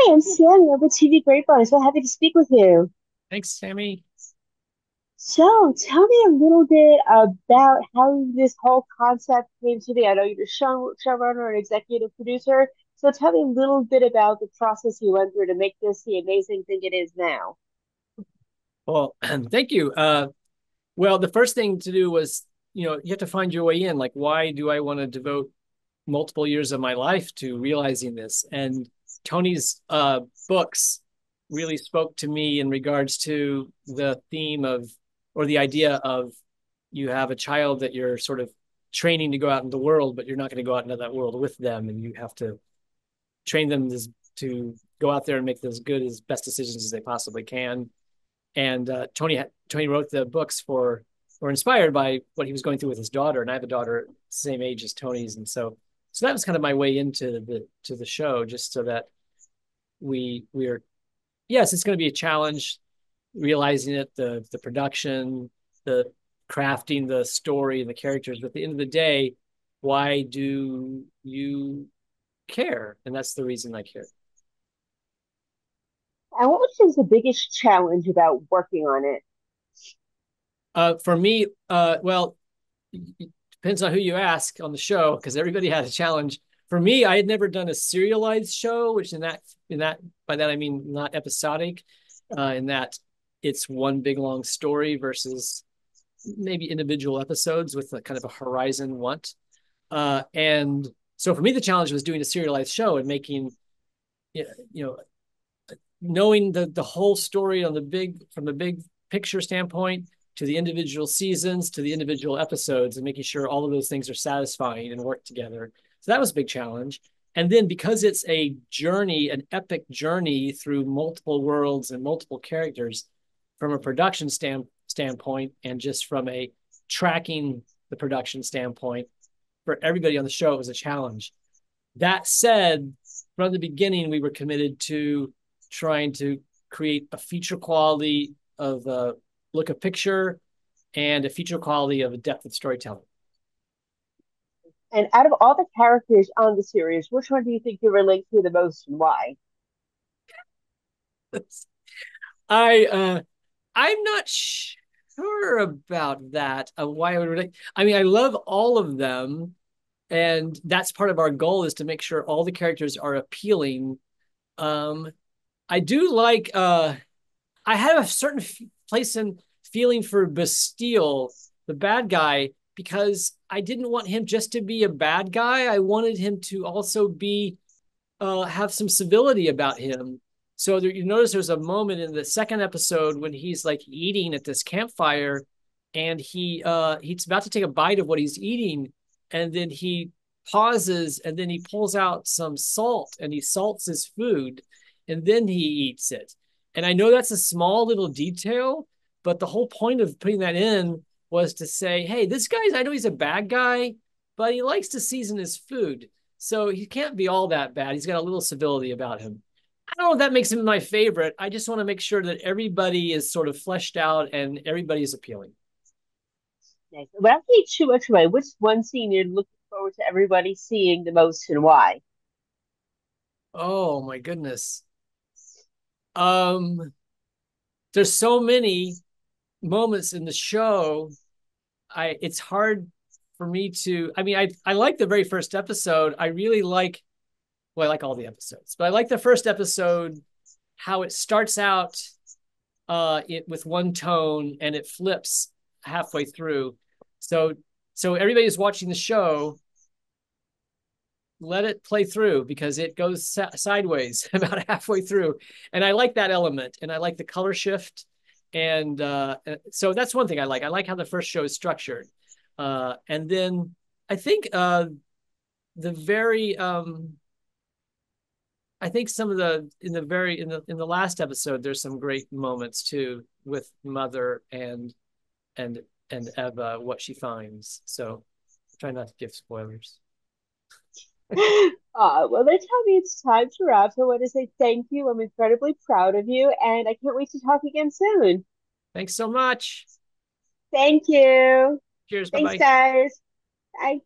Hi, I'm Sammy over TV Grapevine. So happy to speak with you. Thanks, Sammy. So tell me a little bit about how this whole concept came to be. I know you're a showrunner and executive producer. So tell me a little bit about the process you went through to make this the amazing thing it is now. Well, thank you. Well, the first thing to do was, you have to find your way in. Like, why do I want to devote multiple years of my life to realizing this? And Tony's books really spoke to me in regards to the theme of, or the idea of, you have a child that you're sort of training to go out in the world, but you're not going to go out into that world with them, and you have to train them to go out there and make as good as best decisions as they possibly can. And Tony wrote the books for were inspired by what he was going through with his daughter, and I have a daughter same age as Tony's, and so that was kind of my way into the show, just so that we're yes, it's going to be a challenge realizing it, the production, the crafting the story and the characters, but at the end of the day, why do you care? And that's the reason I care. And what was the biggest challenge about working on it? For me, well, it depends on who you ask on the show, because everybody had a challenge. For me, I had never done a serialized show, which in that by that I mean not episodic, in that it's one big long story versus maybe individual episodes with a kind of a horizon want. And so for me, the challenge was doing a serialized show and making, you know, knowing the whole story on the big from the big picture standpoint, to the individual seasons, to the individual episodes, and making sure all of those things are satisfying and work together. So that was a big challenge. And then because it's a journey, an epic journey through multiple worlds and multiple characters, from a production standpoint, and just from a tracking the production standpoint, for everybody on the show, it was a challenge. That said, from the beginning, we were committed to trying to create a feature quality of a look of picture and a feature quality of a depth of storytelling. And out of all the characters on the series, which one do you think you relate to the most and why? I I'm not sure about that. Why I would relate. I mean, I love all of them, and that's part of our goal, is to make sure all the characters are appealing. Um, I do like I have a certain place in feeling for Bastille, the bad guy, because I didn't want him just to be a bad guy. I wanted him to also be have some civility about him. So there, you notice there's a moment in the second episode when he's like eating at this campfire, and he's about to take a bite of what he's eating, and then he pauses, and then he pulls out some salt and he salts his food, and then he eats it. And I know that's a small little detail, but the whole point of putting that in was to say, hey, this guy's, I know he's a bad guy, but he likes to season his food. So he can't be all that bad. He's got a little civility about him. I don't know if that makes him my favorite. I just want to make sure that everybody is sort of fleshed out and everybody is appealing. Nice. Without giving too much away, which one scene you're looking forward to everybody seeing the most and why? Oh my goodness. Um, there's so many moments in the show. I It's hard for me to, I mean, I like the very first episode. I really like, well, I like all the episodes, but I like the first episode, how it starts out with one tone and it flips halfway through. So so everybody who's watching the show, let it play through, because it goes sideways about halfway through. And I like that element, and I like the color shift. And so that's one thing I like. I like how the first show is structured. And then I think the very I think some of the in the very in the last episode, there's some great moments too, with Mother and and Eva, what she finds. So try not to give spoilers. Well, they tell me it's time to wrap. So I want to say thank you. I'm incredibly proud of you, and I can't wait to talk again soon. Thanks so much. Thank you. Cheers. Bye Thanks, bye. guys. Bye.